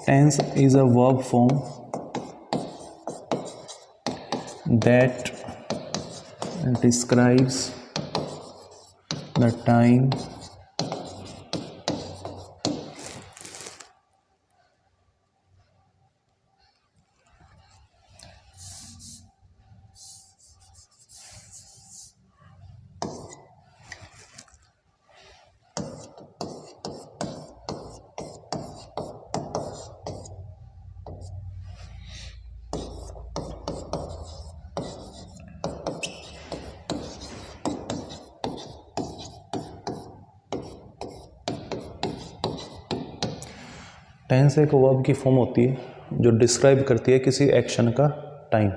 Tense is a verb form that describes the time tense एक verb की form होती है जो डिस्क्राइब करती है किसी एक्शन का टाइम।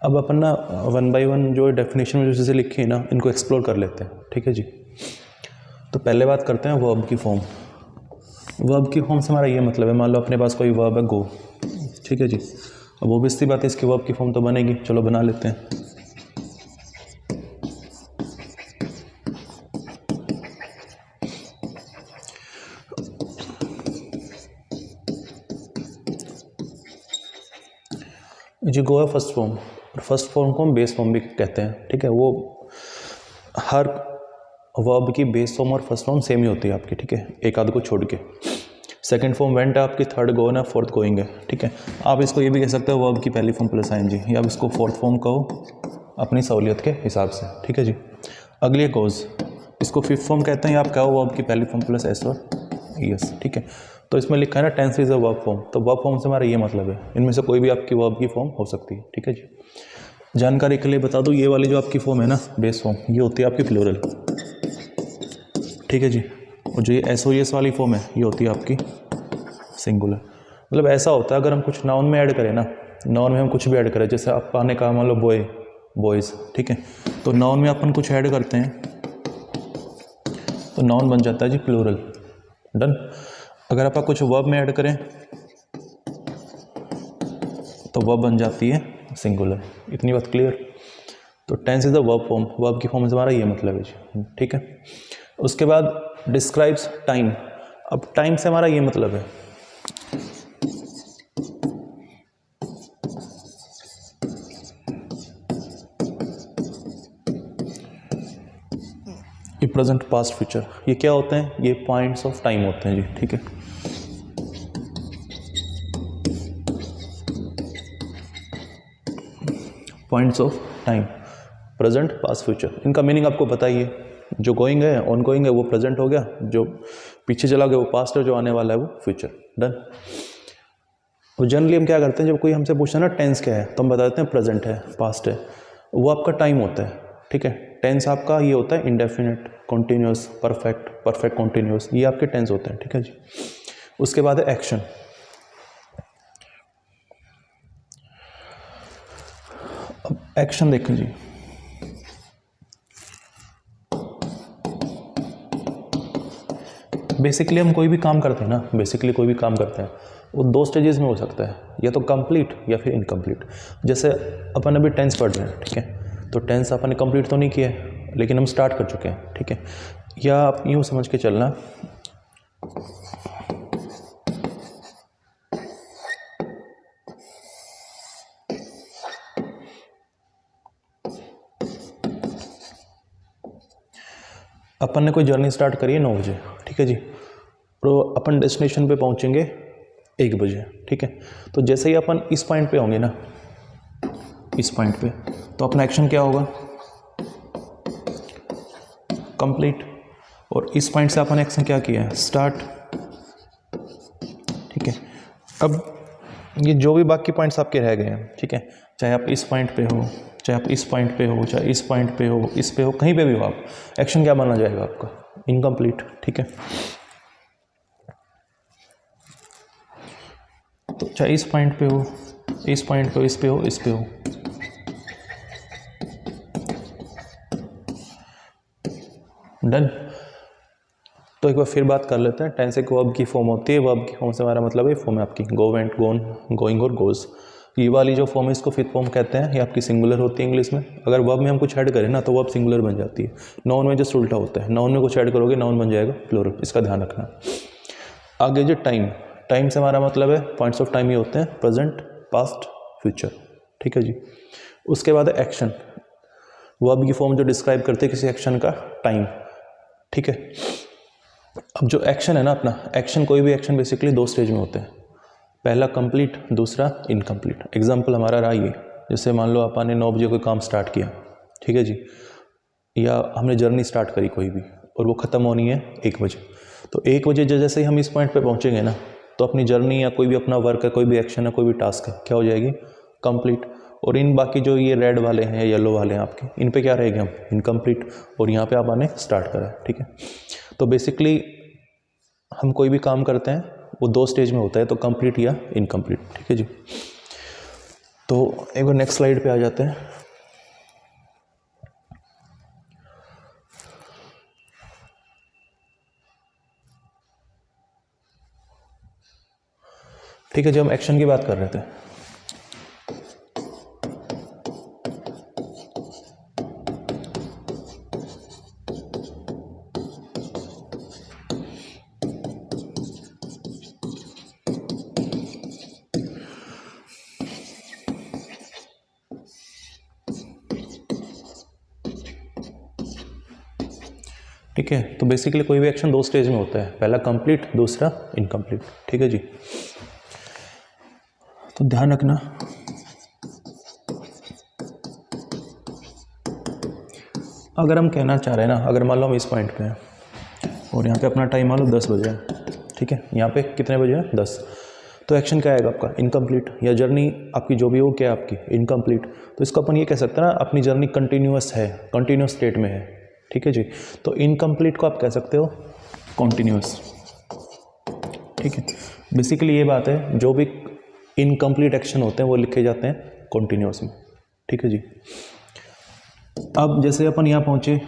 अब अपन ना वन बाय वन जो डेफिनेशन में जो चीज़ें लिखी है ना इनको एक्सप्लोर कर लेते हैं, ठीक है जी। तो पहले बात करते हैं वर्ब की फॉर्म। वर्ब की फॉर्म से हमारा ये मतलब है, मान लो अपने पास कोई वर्ब है गो, ठीक है जी। अब वो भी सी बात है इसकी वर्ब की फॉर्म तो बनेगी, चलो बना लेते हैं। जी गो है फर्स्ट फॉर्म, और फर्स्ट फॉर्म को हम बेस फॉर्म भी कहते हैं, ठीक है। वो हर वर्ब की बेस फॉर्म और फर्स्ट फॉर्म सेम ही होती है आपकी, ठीक है, एक आध को छोड़ के। सेकंड फॉर्म वेंट है आपकी, थर्ड गो है, फोर्थ गोइंग है, ठीक है। आप इसको ये भी कह सकते हो वर्ब की पहली फॉर्म प्लस आईएनजी, या आप इसको फोर्थ फॉर्म कहो अपनी सहूलियत के हिसाब से, ठीक है जी। अगली है गोज, इसको फिफ्थ फॉर्म कहते हैं, या आप कहो वर्ब की पहली फॉर्म प्लस एस और ईएस, ठीक है। तो इसमें लिखा है ना tense is a verb form, तो वर्ब फॉर्म से हमारा ये मतलब है इनमें से कोई भी आपकी वर्ब की फॉर्म हो सकती है, ठीक है जी। जानकारी के लिए बता दूं, ये वाली जो आपकी फॉर्म है ना बेस फॉर्म, ये होती है आपकी प्लूरल, ठीक है जी। और जो ये एसओएस वाली फॉर्म है ये होती है आपकी सिंगुलर। मतलब ऐसा होता है अगर हम कुछ नाउन में ऐड करें ना, नाउन में हम कुछ भी ऐड करें, जैसे आपने कहा मान लो बॉय बॉयज़, ठीक है, तो नाउन में अपन कुछ ऐड करते हैं तो नाउन बन जाता है जी प्लूरल, डन। अगर आप कुछ वर्ब में ऐड करें तो वर्ब बन जाती है सिंगुलर। इतनी बात क्लियर। तो tense is a verb form, verb की फॉर्म से हमारा ये मतलब है जी, ठीक है। उसके बाद डिस्क्राइब्स टाइम। अब टाइम से हमारा ये मतलब है ये प्रेजेंट पास्ट फ्यूचर, ये क्या होते हैं, ये पॉइंट्स ऑफ टाइम होते हैं जी, ठीक है। Points of time, present past future, इनका मीनिंग आपको पता ही है। जो गोइंग है ऑन गोइंग है वो प्रेजेंट हो गया, जो पीछे चला गया वो पास्ट है, जो आने वाला है वो फ्यूचर, डन। और जनरली हम क्या करते हैं, जब कोई हमसे पूछता है ना टेंस क्या है, तो हम बता देते हैं प्रेजेंट है, पास्ट है, वो आपका टाइम होता है, ठीक है। टेंस आपका ये होता है indefinite, continuous, perfect, perfect continuous, ये आपके टेंस होते हैं, ठीक है जी। उसके बाद है एक्शन। अब एक्शन देखें जी, बेसिकली हम कोई भी काम करते हैं ना, बेसिकली कोई भी काम करते हैं वो दो स्टेजेस में हो सकता है, या तो कंप्लीट या फिर इनकम्प्लीट। जैसे अपन अभी टेंस पढ़ रहे हैं, ठीक है, तो टेंस अपन ने कंप्लीट तो नहीं किया है लेकिन हम स्टार्ट कर चुके हैं, ठीक है। या आप यूँ समझ के चलना, अपन ने कोई जर्नी स्टार्ट करी है 9 बजे, ठीक है जी, तो अपन डेस्टिनेशन पे पहुंचेंगे 1 बजे, ठीक है। तो जैसे ही अपन इस पॉइंट पे होंगे ना, इस पॉइंट पे, तो अपना एक्शन क्या होगा, कंप्लीट। और इस पॉइंट से अपन एक्शन क्या किया है, स्टार्ट, ठीक है। अब ये जो भी बाकी पॉइंट्स आपके रह गए हैं, ठीक है, चाहे आप इस पॉइंट पे हो, चाहे आप इस पॉइंट पे हो, चाहे इस पॉइंट पे हो, इस पे हो, कहीं पे भी हो आप, एक्शन क्या बना जाएगा आपका, इनकम्प्लीट, ठीक है। तो चाहे इस पॉइंट पे हो, इस पॉइंट पे हो, इस पे हो, इस पे हो, डन। तो एक बार फिर बात कर लेते हैं, टेंस एक वर्ब की फॉर्म होती है, वर्ब की फॉर्म से हमारा मतलब है फॉर्म है आपकी गो, वेंट, गोन, गोइंग और गोज। ये वाली जो फॉर्म है इसको फिफ्थ फॉर्म कहते हैं, ये आपकी सिंगुलर होती है इंग्लिश में। अगर वर्ब में हम कुछ ऐड करें ना तो वर्ब सिंगुलर बन जाती है। नाउन में जस्ट उल्टा होता है, नाउन में कुछ ऐड करोगे नाउन बन जाएगा प्लूरल, इसका ध्यान रखना। आगे जो टाइम, टाइम से हमारा मतलब है पॉइंट्स ऑफ टाइम ये होते हैं प्रेजेंट, पास्ट, फ्यूचर, ठीक है जी। उसके बाद एक्शन, वर्ब की फॉर्म जो डिस्क्राइब करते हैं किसी एक्शन का टाइम, ठीक है। अब जो एक्शन है ना अपना, एक्शन कोई भी एक्शन बेसिकली दो स्टेज में होते हैं, पहला कंप्लीट, दूसरा इनकम्प्लीट। एग्जाम्पल हमारा रहा ये, जैसे मान लो अपन ने 9 बजे कोई काम स्टार्ट किया, ठीक है जी, या हमने जर्नी स्टार्ट करी कोई भी और वो ख़त्म होनी है 1 बजे, तो 1 बजे जैसे ही हम इस पॉइंट पे पहुंचेंगे ना, तो अपनी जर्नी या कोई भी अपना वर्क है, कोई भी एक्शन है, कोई भी टास्क है, क्या हो जाएगी, कंप्लीट। और इन बाकी जो ये रेड वाले हैं, येलो वाले हैं आपके, इन पे क्या रहेंगे हम, इनकम्प्लीट। और यहाँ पे आपने स्टार्ट करा है, ठीक है। तो बेसिकली हम कोई भी काम करते हैं वो 2 स्टेज में होता है, तो कंप्लीट या इनकम्प्लीट, ठीक है जी। तो एक बार नेक्स्ट स्लाइड पे आ जाते हैं। ठीक है, जब हम एक्शन की बात कर रहे थे, ठीक है। तो बेसिकली कोई भी एक्शन 2 स्टेज में होता है, पहला कंप्लीट, दूसरा इनकम्प्लीट, ठीक है जी। तो ध्यान रखना, अगर हम कहना चाह रहे हैं ना, अगर मान लो हम इस पॉइंट पे हैं और यहाँ पे अपना टाइम मान लो 10 बजे है, ठीक है, यहाँ पे कितने बजे है, 10, तो एक्शन क्या आएगा आपका, इनकम्प्लीट, या जर्नी आपकी जो भी हो क्या आपकी, इनकम्प्लीट। तो इसको अपन ये कह सकते हैं ना, अपनी जर्नी कंटिन्यूअस है, कंटिन्यूअस स्टेट में है, ठीक है जी। तो इनकम्प्लीट को आप कह सकते हो कॉन्टिन्यूअस, ठीक है। बेसिकली ये बात है, जो भी इनकम्प्लीट एक्शन होते हैं वो लिखे जाते हैं कॉन्टिन्यूअस में, ठीक है जी। अब जैसे अपन यहाँ पहुँचे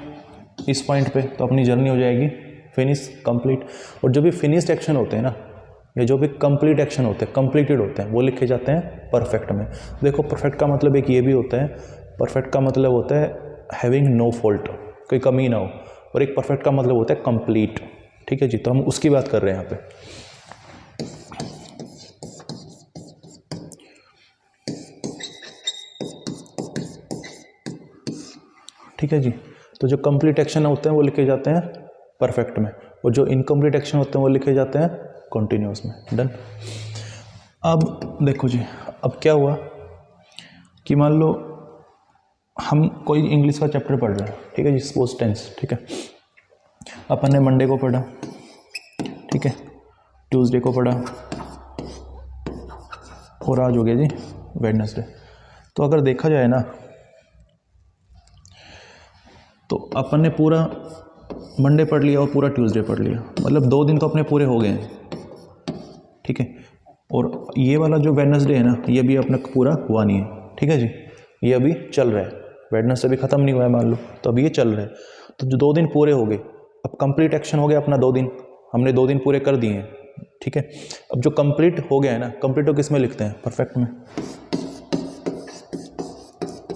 इस पॉइंट पे, तो अपनी जर्नी हो जाएगी फिनिश, कंप्लीट। और जो भी फिनिश्ड एक्शन होते हैं ना, या जो भी कंप्लीट एक्शन होते हैं, कंप्लीटेड होते हैं, वो लिखे जाते हैं परफेक्ट में। देखो परफेक्ट का मतलब एक ये भी होता है, परफेक्ट का मतलब होता है हैविंग नो फॉल्ट, कोई कमी ना हो, और एक परफेक्ट का मतलब होता है कंप्लीट, ठीक है जी। तो हम उसकी बात कर रहे हैं यहाँ पे। ठीक है जी। तो जो कंप्लीट एक्शन होते हैं वो लिखे जाते हैं परफेक्ट में, और जो इनकम्प्लीट एक्शन होते हैं वो लिखे जाते हैं कॉन्टिन्यूअस में। डन। अब देखो जी, अब क्या हुआ कि मान लो हम कोई इंग्लिश का चैप्टर पढ़ रहे हैं, ठीक है जी, सपोज टेंस, ठीक है। अपन ने मंडे को पढ़ा, ठीक है, ट्यूसडे को पढ़ा, और आज हो गया जी वेडनेसडे। तो अगर देखा जाए ना, तो अपन ने पूरा मंडे पढ़ लिया और पूरा ट्यूसडे पढ़ लिया, मतलब 2 दिन तो अपने पूरे हो गए हैं, ठीक है। और ये वाला जो वेडनेसडे है ना, ये भी अपना पूरा हुआ नहीं है, ठीक है जी, ये अभी चल रहा है, वेडनेसडे अभी ख़त्म नहीं हुआ है मान लो, तो अब ये चल रहा है। तो जो 2 दिन पूरे हो गए, अब कंप्लीट एक्शन हो गया अपना 2 दिन, हमने 2 दिन पूरे कर दिए हैं, ठीक है। अब जो कंप्लीट हो गया है ना, कंप्लीट को किस में लिखते हैं, परफेक्ट में,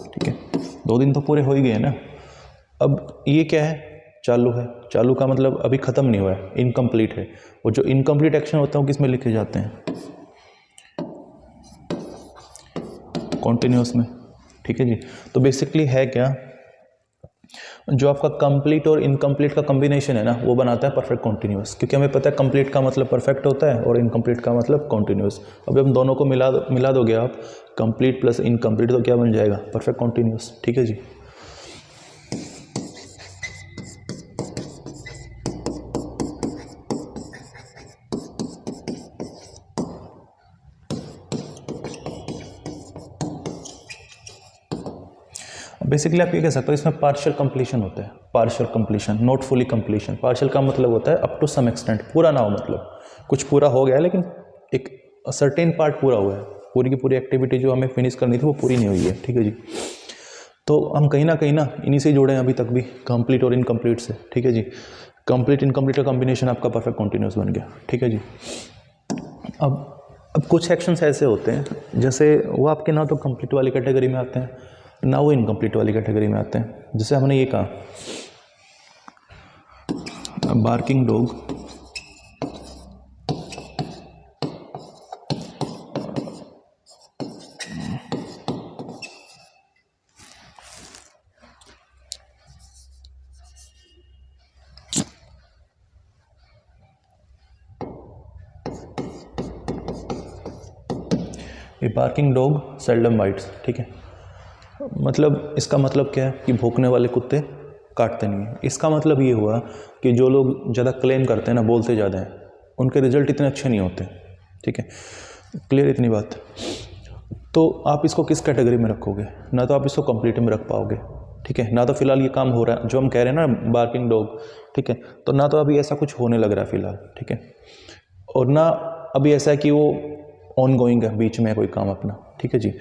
ठीक है। 2 दिन तो पूरे हो ही गए ना। अब ये क्या है, चालू है, चालू का मतलब अभी ख़त्म नहीं हुआ है, इनकम्प्लीट है। और जो इनकम्प्लीट एक्शन होते हैं वो किस में लिखे जाते हैं, कॉन्टिन्यूअस में, ठीक है जी। तो बेसिकली है क्या, जो आपका कंप्लीट और इनकम्प्लीट का कॉम्बिनेशन है ना, वो बनाता है परफेक्ट कॉन्टिन्यूअस, क्योंकि हमें पता है कंप्लीट का मतलब परफेक्ट होता है और इनकम्प्लीट का मतलब कॉन्टिन्यूअस। अब हम दोनों को मिला दोगे आप, कंप्लीट प्लस इनकम्प्लीट, तो क्या बन जाएगा, परफेक्ट कॉन्टिन्यूअस, ठीक है जी। बेसिकली आप ये कह सकते हो इसमें पार्शियल कंप्लीशन होता है, partial completion, not fully completion. Partial का मतलब होता है अप टू सम एक्सटेंट, पूरा ना हो, मतलब कुछ पूरा हो गया है लेकिन एक सर्टेन पार्ट पूरा हुआ है, पूरी की पूरी एक्टिविटी जो हमें फिनिश करनी थी वो पूरी नहीं हुई है, ठीक है जी। तो हम कहीं ना इन्हीं से जुड़े हैं अभी तक भी, कंप्लीट और इनकम्प्लीट से, ठीक है जी। कंप्लीट इनकम्प्लीट का कॉम्बिनेशन आपका परफेक्ट कॉन्टिन्यूअस बन गया, ठीक है जी। अब कुछ एक्शंस ऐसे होते हैं जैसे वो आपके ना तो कंप्लीट वाली कैटेगरी में आते हैं ना वो इनकम्प्लीट वाली कैटेगरी में आते हैं। जैसे हमने ये कहा बार्किंग डॉग ए बार्किंग डॉग सेल्डम बाइट्स, ठीक है। मतलब इसका मतलब क्या है कि भौंकने वाले कुत्ते काटते नहीं हैं। इसका मतलब ये हुआ कि जो लोग ज़्यादा क्लेम करते हैं ना, बोलते ज़्यादा हैं, उनके रिजल्ट इतने अच्छे नहीं होते, ठीक है। क्लियर इतनी बात। तो आप इसको किस कैटेगरी में रखोगे? ना तो आप इसको कंप्लीट में रख पाओगे, ठीक है, ना तो फिलहाल ये काम हो रहा है जो हम कह रहे हैं ना बार्किंग डॉग, ठीक है, तो ना तो अभी ऐसा कुछ होने लग रहा है फिलहाल, ठीक है, और ना अभी ऐसा है कि वो ऑन गोइंग है, बीच में है कोई काम अपना, ठीक है जी।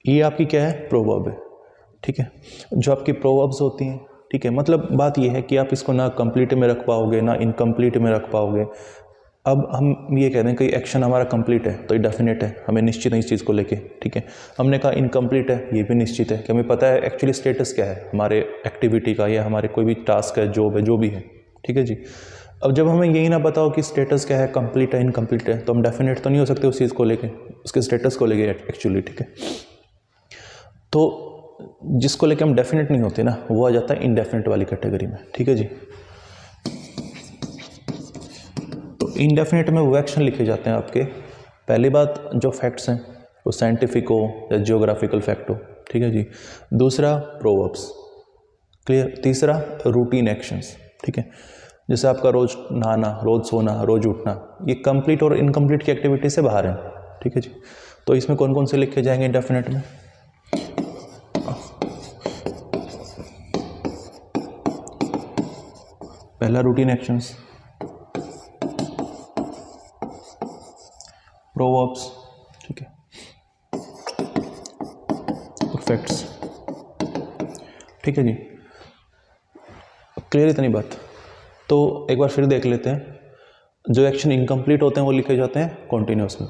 ये आपकी क्या है? प्रोवर्ब है, ठीक है। जो आपकी प्रोवर्ब्स होती हैं, ठीक है, मतलब बात ये है कि आप इसको ना कंप्लीट में रख पाओगे ना इनकम्प्लीट में रख पाओगे। अब हम ये कह रहे हैं कि एक्शन हमारा कंप्लीट है तो ये डेफिनेट है, हमें निश्चित है इस चीज़ को लेके, ठीक है। हमने कहा इनकम्प्लीट है, ये भी निश्चित है कि हमें पता है एक्चुअली स्टेटस क्या है हमारे एक्टिविटी का या हमारे कोई भी टास्क है, जॉब है, जो भी है, ठीक है जी। अब जब हमें यही ना पता हो कि स्टेटस क्या है, कंप्लीट है इनकम्प्लीट है, तो हम डेफिनेट तो नहीं हो सकते उस चीज़ को लेके, उसके स्टेटस को लेके एक्चुअली, ठीक है। तो जिसको लेके हम डेफिनेट नहीं होते ना, वो आ जाता है इनडेफिनेट वाली कैटेगरी में, ठीक है जी। तो इनडेफिनेट में वो एक्शन लिखे जाते हैं आपके, पहली बात जो फैक्ट्स हैं वो साइंटिफिक हो या जियोग्राफिकल फैक्ट हो, ठीक है जी। दूसरा प्रोवर्ब्स, क्लियर। तीसरा रूटीन एक्शंस, ठीक है, जैसे आपका रोज नहाना, रोज सोना, रोज उठना, ये कंप्लीट और इनकम्प्लीट की एक्टिविटी से बाहर है, ठीक है जी। तो इसमें कौन कौन से लिखे जाएंगे इनडेफिनेट में? पहला रूटीन एक्शंस, प्रोवर्ब्स, ठीक है, और फैक्ट्स, ठीक है जी। क्लियर इतनी बात। तो एक बार फिर देख लेते हैं। जो एक्शन इनकम्प्लीट होते हैं वो लिखे जाते हैं कॉन्टिन्यूस में,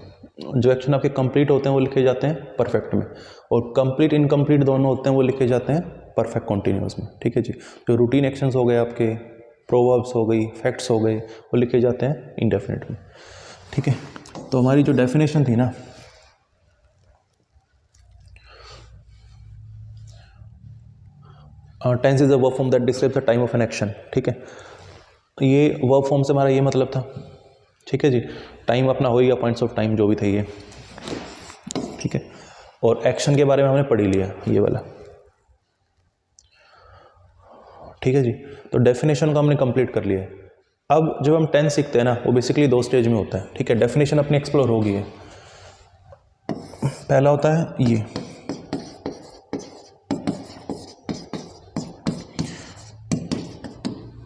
जो एक्शन आपके कंप्लीट होते हैं वो लिखे जाते हैं परफेक्ट में, और कंप्लीट इनकम्प्लीट दोनों होते हैं वो लिखे जाते हैं परफेक्ट कॉन्टिन्यूस में, ठीक है जी। जो रूटीन एक्शंस हो गए आपके, प्रोवर्ब्स हो गई, फैक्ट्स हो गए, वो लिखे जाते हैं इंडेफिनिट में, ठीक है। तो हमारी जो डेफिनेशन थी ना, tense is a verb form that describes the time of an action, ठीक है। ये वर्ब फॉर्म से हमारा ये मतलब था, ठीक है जी। टाइम अपना हो गया, पॉइंट्स ऑफ टाइम जो भी थे ये, ठीक है। और एक्शन के बारे में हमने पढ़ ही लिया ये वाला, ठीक है जी। तो डेफिनेशन को हमने कंप्लीट कर लिया है। अब जब हम टेंस सीखते हैं ना, वो बेसिकली 2 स्टेज में होता है, ठीक है। डेफिनेशन अपनी एक्सप्लोर होगी है। पहला होता है ये,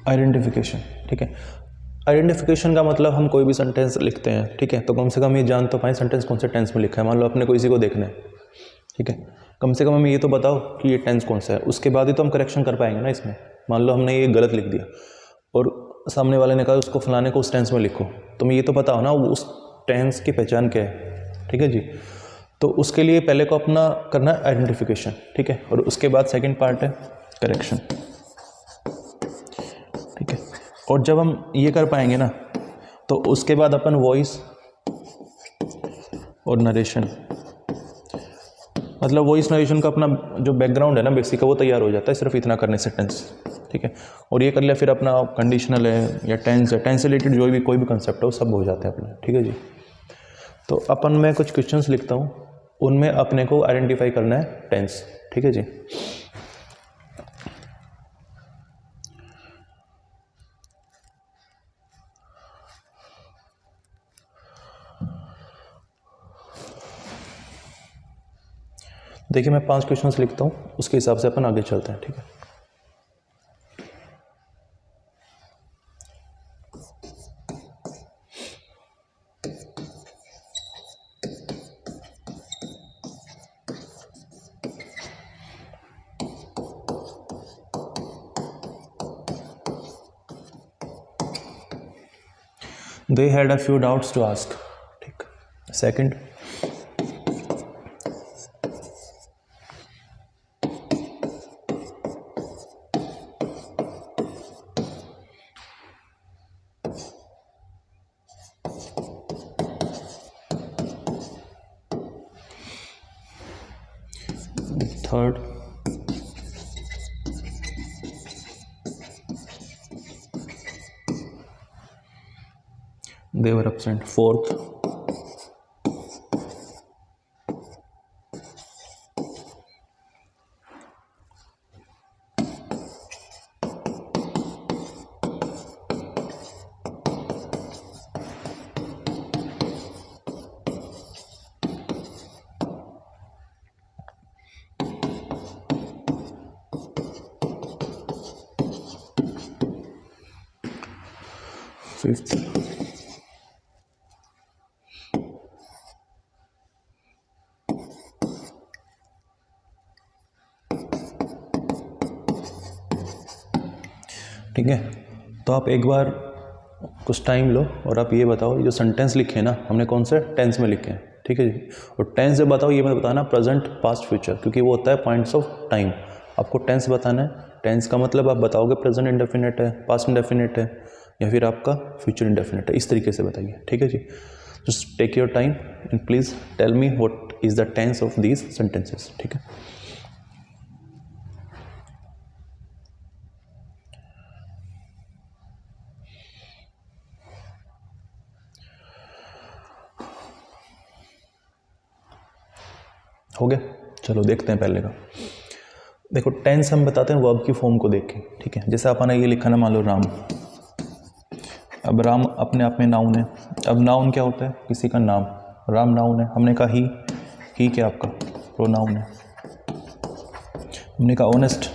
आइडेंटिफिकेशन, ठीक है। आइडेंटिफिकेशन का मतलब हम कोई भी सेंटेंस लिखते हैं, ठीक है, तो कम से कम ये जान तो पाएँ सेंटेंस कौन से टेंस में लिखा है। मान लो अपने को इसी को देखना है, ठीक है, कम से कम हमें ये तो बताओ कि ये टेंस कौन सा है, उसके बाद ही तो हम करेक्शन कर पाएंगे ना इसमें। मान लो हमने ये गलत लिख दिया और सामने वाले ने कहा उसको फलाने को उस टेंस में लिखो, तो मैं ये तो बताओ ना उस टेंस की पहचान क्या है, ठीक है जी। तो उसके लिए पहले को अपना करना है आइडेंटिफिकेशन, ठीक है, और उसके बाद सेकंड पार्ट है करेक्शन, ठीक है। और जब हम ये कर पाएंगे ना, तो उसके बाद अपन वॉइस और नरेशन, मतलब वॉइस नरेशन का अपना जो बैकग्राउंड है ना बेसिक, वो तैयार हो जाता है सिर्फ इतना करने से टेंस, ठीक है। और ये कर लिया, फिर अपना कंडीशनल है या टेंस है, टेंस रिलेटेड जो भी कोई भी कंसेप्ट है वो सब हो जाते हैं अपने, ठीक है जी। तो अपन मैं कुछ क्वेश्चंस लिखता हूँ, उनमें अपने को आइडेंटिफाई करना है टेंस, ठीक है जी। देखिए मैं 5 क्वेश्चंस लिखता हूँ, उसके हिसाब से अपन आगे चलते हैं, ठीक है। They had a few doubts to ask, ठीक। Second, third, they were absent, fourth, fifth, ठीक है। तो आप एक बार कुछ टाइम लो और आप ये बताओ, ये जो सेंटेंस लिखे हैं ना हमने कौन से टेंस में लिखे हैं, ठीक है जी। और टेंस से बताओ, ये मत बताना प्रेजेंट पास्ट फ्यूचर, क्योंकि वो होता है पॉइंट्स ऑफ टाइम। आपको टेंस बताना है। टेंस का मतलब आप बताओगे प्रेजेंट इंडेफिनिट है, पास्ट इंडेफिनिट है, या फिर आपका फ्यूचर इंडेफिनिट है, इस तरीके से बताइए, ठीक है जी। Just take your time and please tell me what is the tense of these sentences, ठीक है। हो गया, चलो देखते हैं पहले का। देखो टेंस हम बताते हैं वर्ब की फॉर्म को देख के, ठीक है। जैसे आपने ये लिखा ना, मान लो राम। अब राम अपने आप में नाउन है। अब नाउन क्या होता है? किसी का नाम। राम नाउन है। हमने कहा ही क्या आपका प्रोनाउन है। हमने कहा ऑनेस्ट,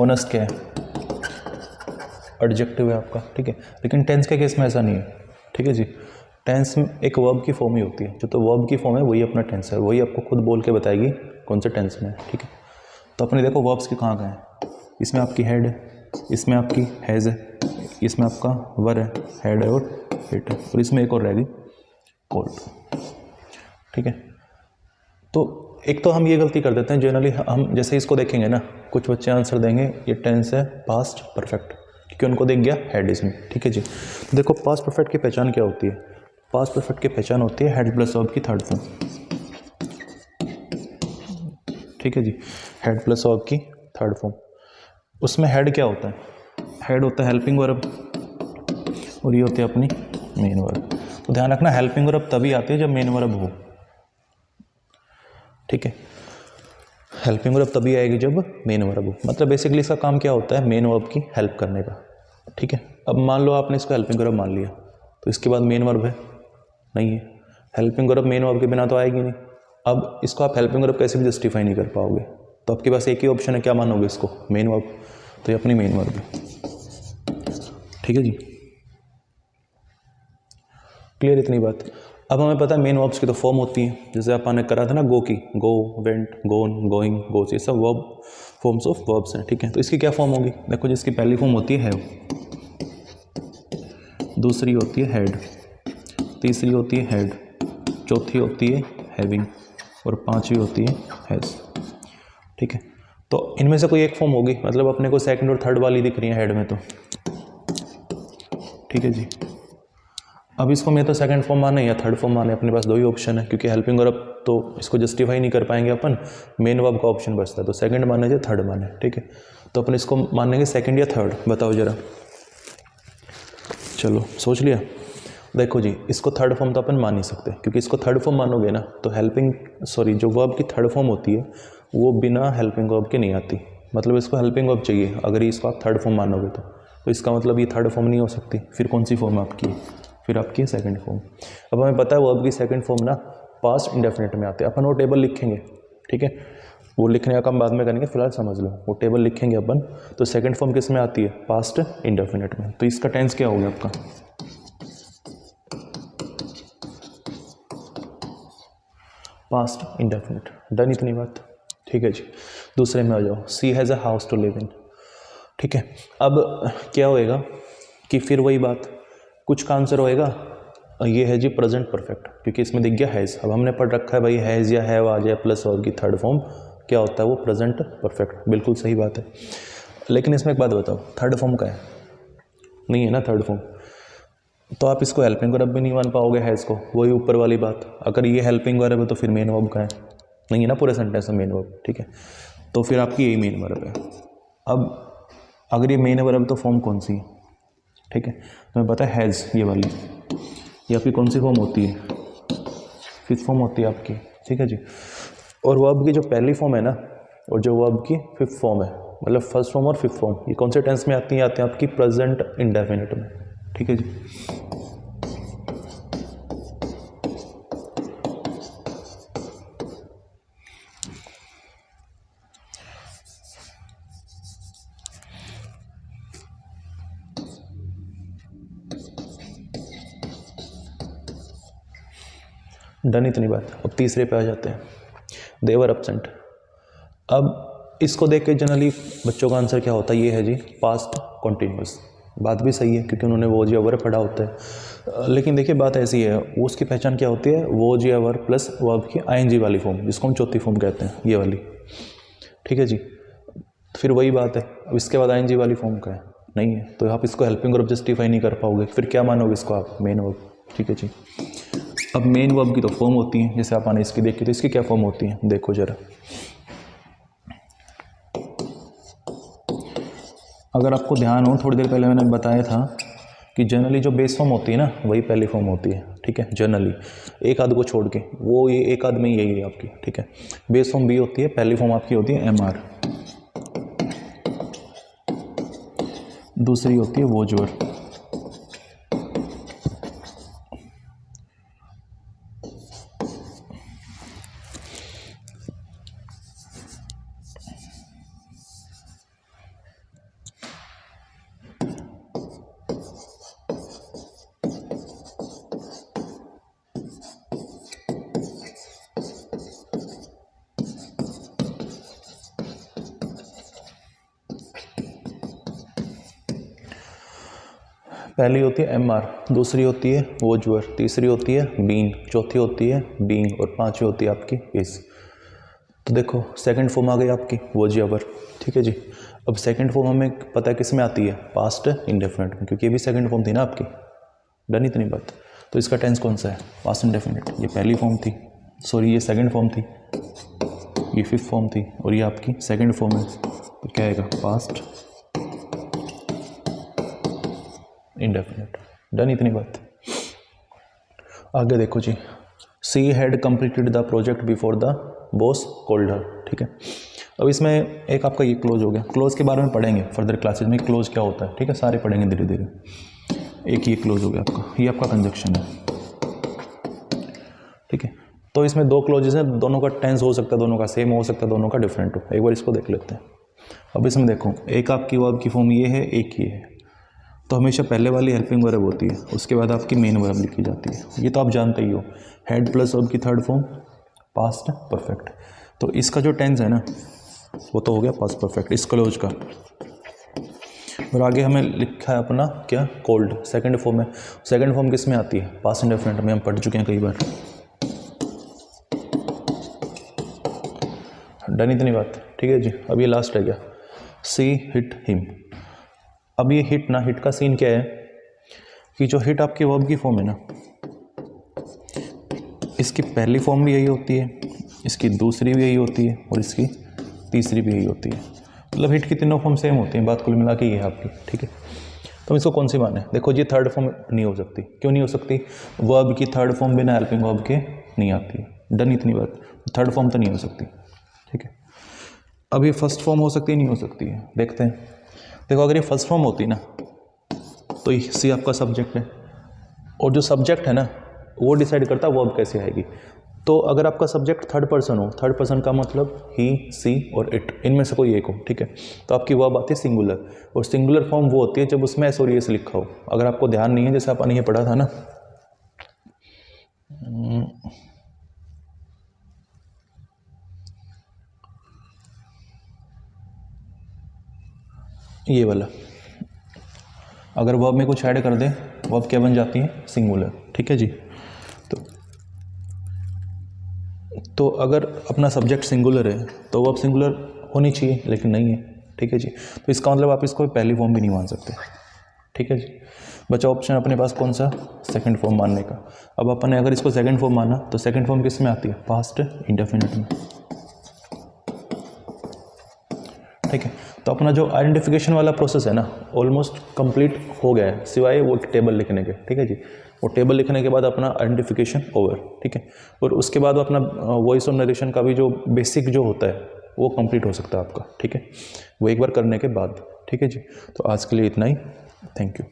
ऑनेस्ट क्या है? एडजेक्टिव है आपका, ठीक है। लेकिन टेंस के केस में ऐसा नहीं है, ठीक है जी। टेंस में एक वर्ब की फॉर्म ही होती है, जो तो वर्ब की फॉर्म है वही अपना टेंस है, वही आपको खुद बोल के बताएगी कौन से टेंस में है, ठीक है। तो अपने देखो वर्ब्स के कहाँ हैं। इसमें आपकी हेड है, इसमें आपकी हैज़ है, इसमें आपका वर है, हेड है और हिट है, और इसमें एक और रहेगी कोल्ड, ठीक है। तो एक तो हम ये गलती कर देते हैं जनरली, हम जैसे इसको देखेंगे ना, कुछ बच्चे आंसर देंगे ये टेंस है पास्ट परफेक्ट, क्योंकि उनको देख गया हेड इसमें, ठीक है जी। तो देखो पास्ट परफेक्ट की पहचान क्या होती है? पास्ट परफेक्ट की पहचान होती है हेड प्लस वर्ब की थर्ड फॉर्म, ठीक है जी। हेड प्लस वर्ब की थर्ड फॉर्म। उसमें हेड क्या होता है? हेड होता है हेल्पिंग वर्ब, और ये होती है अपनी मेन वर्ब। तो ध्यान रखना, हेल्पिंग वर्ब तभी आती है जब मेन वर्ब हो, ठीक है। हेल्पिंग वर्ब तभी आएगी जब मेन वर्ब हो। मतलब बेसिकली इसका काम क्या होता है? मेन वर्ब की हेल्प करने का, ठीक है। अब मान लो आपने इसको हेल्पिंग वर्ब मान लिया, तो इसके बाद मेन वर्ब है? नहीं है। हेल्पिंग वर्ब मेन वर्ब के बिना तो आएगी नहीं। अब इसको आप हेल्पिंग वर्ब कैसे भी जस्टिफाई नहीं कर पाओगे, तो आपके पास एक ही ऑप्शन है, क्या मानोगे इसको? Main verb. तो ये अपनी मेन वर्ब है, ठीक है जी। क्लियर इतनी बात? अब हमें पता है मेन वर्ब्स की तो फॉर्म होती है, जैसे आपने करा था ना गो की, गो, वेंट, गोन, गोइंग, गोस, ये सब वर्ब फॉर्म्स ऑफ वर्ब्स हैं, ठीक है। तो इसकी क्या फॉर्म होगी? देखो जिसकी पहली फॉर्म होती है हैव, दूसरी होती है हैड, तीसरी होती है हैड, चौथी होती है हैविंग, और पांचवी होती है हैज़, ठीक है। तो इनमें से कोई एक फॉर्म होगी, मतलब अपने को सेकंड और थर्ड वाली दिख रही है हेड में, तो ठीक है जी। अब इसको मैं तो सेकंड फॉर्म माने या थर्ड फॉर्म माने, अपने पास दो ही ऑप्शन है, क्योंकि हेल्पिंग वर्ब तो इसको जस्टिफाई नहीं कर पाएंगे अपन, मेन वर्ब का ऑप्शन बचता है, तो सेकंड माने या थर्ड माने, ठीक है। तो अपन इसको मानेंगे सेकंड या थर्ड, बताओ जरा। चलो सोच लिया। देखो जी, इसको थर्ड फॉर्म तो अपन मान नहीं सकते, क्योंकि इसको थर्ड फॉर्म मानोगे ना तो जो वर्ब की थर्ड फॉर्म होती है वो बिना हेल्पिंग वर्ब के नहीं आती। मतलब इसको हेल्पिंग वर्ब चाहिए, अगर इसको आप थर्ड फॉर्म मानोगे तो इसका मतलब ये थर्ड फॉर्म नहीं हो सकती। फिर कौन सी फॉर्म आपकी? फिर आपकी सेकंड फॉर्म। अब हमें पता है वर्ब की सेकंड फॉर्म ना पास्ट इंडेफिनिट में आते हैं। अपन वो टेबल लिखेंगे, ठीक है, वो लिखने का काम बाद में करेंगे, फिलहाल समझ लो वो टेबल लिखेंगे अपन। तो सेकंड फॉर्म किस में आती है? पास्ट इंडेफिनिट में। तो इसका टेंस क्या हो गया आपका? Past indefinite. डन इतनी बात, ठीक है जी। दूसरे में आ जाओ, she has a house to live in, ठीक है। अब क्या होएगा कि फिर वही बात, कुछ का आंसर होएगा, ये है जी प्रेजेंट परफेक्ट, क्योंकि इसमें दिख गया हैज़। अब हमने पढ़ रखा है भाई हैज़ या हैव आ जाए प्लस वर्ब की थर्ड फॉर्म, क्या होता है वो? Present perfect. बिल्कुल सही बात है। लेकिन इसमें एक बात बताओ, थर्ड फॉर्म का है? नहीं है ना थर्ड फॉर्म, तो आप इसको हेल्पिंग वर्ब भी नहीं मान पाओगे हैज़ को। वही ऊपर वाली बात, अगर ये हेल्पिंग वर्ब है तो फिर मेन वर्ब का है? नहीं है ना पूरे सेंटेंस में मेन वर्ब, ठीक है। तो फिर आपकी यही मेन वर्ब है। अब अगर ये मेन वर्ब तो फॉर्म कौन सी है? ठीक है, तुम्हें पता है हैज़, ये वाली, ये आपकी कौन सी फॉर्म होती है? फिफ्थ फॉर्म होती है आपकी, ठीक है जी। और वर्ब की जो पहली फॉर्म है ना, और जो वर्ब की फिफ्थ फॉर्म है, मतलब फर्स्ट फॉर्म और फिफ्थ फॉर्म, ये कौन से टेंस में आती हैं? आते हैं आपकी प्रेजेंट इंडेफिनिट में, ठीक है जी। डन, इतनी बात। अब तीसरे पे आ जाते हैं, दे वर एब्सेंट। अब इसको देख के जनरली बच्चों का आंसर क्या होता है, ये है जी पास्ट कॉन्टिन्यूस। बात भी सही है क्योंकि उन्होंने वो जी अवर पढ़ा होता है, लेकिन देखिए बात ऐसी है, वो उसकी पहचान क्या होती है, वो जी अवर प्लस वर्ब की आईएनजी वाली फॉर्म, जिसको हम चौथी फॉर्म कहते हैं, ये वाली, ठीक है जी। फिर वही बात है, अब इसके बाद आईएनजी वाली फॉर्म का है नहीं है, तो आप इसको हेल्पिंग वर्ब जस्टिफाई नहीं कर पाओगे, फिर क्या मानोगे इसको आप, मेन वर्ब, ठीक है जी। अब मेन वर्ब की तो फॉर्म होती है, जैसे आपने इसकी देखी, तो इसकी क्या फॉर्म होती है, देखो जरा। अगर आपको ध्यान हो, थोड़ी देर पहले मैंने बताया था कि जनरली जो बेस फॉर्म होती है ना, वही पहली फॉर्म होती है, ठीक है, जनरली एक आध को छोड़ के, वो ये एक आध में यही है आपकी, ठीक है। बेस फॉर्म बी होती है, पहली फॉर्म आपकी होती है एम आर, दूसरी होती है वो जोर। पहली होती है एम आर, दूसरी होती है वो जुअर, तीसरी होती है बीन, चौथी होती है बीइंग और पांचवी होती है आपकी इज। तो देखो सेकंड फॉर्म आ गई आपकी वो जी अवर, ठीक है जी। अब सेकंड फॉर्म हमें पता है किस में आती है, पास्ट इंडेफिनिट में, क्योंकि ये भी सेकंड फॉर्म थी ना आपकी, डन, इतनी बात। तो इसका टेंस कौन सा है, पास्ट इंडेफिनिट। ये पहली फॉर्म थी, सॉरी ये सेकंड फॉर्म थी, ये फिफ्थ फॉर्म थी, और ये आपकी सेकंड फॉर्म है, तो क्या आएगा, पास्ट इंडेफिनिट, डन, इतनी बात। आगे देखो जी, she had completed the project before the boss called her, ठीक है। अब इसमें एक आपका ये क्लोज हो गया, क्लोज के बारे में पढ़ेंगे फर्दर क्लासेज में, क्लोज क्या होता है, ठीक है, सारे पढ़ेंगे धीरे धीरे। एक ये क्लोज हो गया आपका, ये आपका कंजक्शन है, ठीक है। तो इसमें दो क्लोजेस हैं, दोनों का टेंस हो सकता है, दोनों का सेम हो सकता है, दोनों का डिफरेंट हो, एक बार इसको देख लेते हैं। अब इसमें देखो, एक आपकी वर्ब की फॉर्म ये है, एक ये है, तो हमेशा पहले वाली हेल्पिंग वर्ब होती है, उसके बाद आपकी मेन वर्ब लिखी जाती है, ये तो आप जानते ही हो। हेड प्लस वर्ब की थर्ड फॉर्म पास्ट परफेक्ट, तो इसका जो टेंस है ना वो तो हो गया पास्ट परफेक्ट इस क्लोज का। और आगे हमें लिखा है अपना क्या, कोल्ड, सेकंड फॉर्म है। सेकंड फॉर्म किस में आती है, पास्ट इंडेफिनिट में, हम पढ़ चुके हैं कई बार, डन, इतनी बात, ठीक है जी। अब ये लास्ट है क्या, सी हिट हिम। अब ये हिट ना, हिट का सीन क्या है कि जो हिट आपकी वर्ब की फॉर्म है ना, इसकी पहली फॉर्म भी यही होती है, इसकी दूसरी भी यही होती है, और इसकी तीसरी भी यही होती है, मतलब हिट की तीनों फॉर्म सेम होती हैं, बात कुल मिला के ये है आपकी, ठीक है। तो इसको कौन सी माने, देखो जी थर्ड फॉर्म नहीं हो सकती, क्यों नहीं हो सकती, वर्ब की थर्ड फॉर्म बिना हेल्पिंग वर्ब के नहीं आती, डन, इतनी बात, थर्ड फॉर्म तो नहीं हो सकती, ठीक है। अब ये फर्स्ट फॉर्म हो सकती है, नहीं हो सकती है, देखते हैं। देखो अगर ये फर्स्ट फॉर्म होती ना, तो सी आपका सब्जेक्ट है, और जो सब्जेक्ट है ना वो डिसाइड करता है वर्ब कैसे आएगी। तो अगर आपका सब्जेक्ट थर्ड पर्सन हो, थर्ड पर्सन का मतलब ही, सी और इट, इनमें से कोई एक हो, ठीक है, तो आपकी वर्ब आती है सिंगुलर, और सिंगुलर फॉर्म वो होती है जब उसमें एस और एस लिखा हो। अगर आपको ध्यान नहीं है, जैसे आपने ये पढ़ा था ना, ये वाला, अगर वर्ब में कुछ ऐड कर दे, वर्ब क्या बन जाती है, सिंगुलर, ठीक है जी। तो अगर अपना सब्जेक्ट सिंगुलर है तो वर्ब सिंगुलर होनी चाहिए, लेकिन नहीं है, ठीक है जी। तो इसका मतलब आप इसको पहली फॉर्म भी नहीं मान सकते, ठीक है जी। बचा ऑप्शन अपने पास कौन सा, सेकंड फॉर्म मानने का। अब अपन ने अगर इसको सेकंड फॉर्म माना, तो सेकंड फॉर्म किस में आती है, पास्ट इंडेफिनिट में, ठीक है। तो अपना जो आइडेंटिफिकेशन वाला प्रोसेस है ना, ऑलमोस्ट कंप्लीट हो गया है, सिवाय वो टेबल लिखने के, ठीक है जी। वो टेबल लिखने के बाद अपना आइडेंटिफिकेशन ओवर, ठीक है। और उसके बाद अपना वॉइस और नरेशन का भी जो बेसिक जो होता है वो कंप्लीट हो सकता है आपका, ठीक है, वो एक बार करने के बाद, ठीक है जी। तो आज के लिए इतना ही, थैंक यू।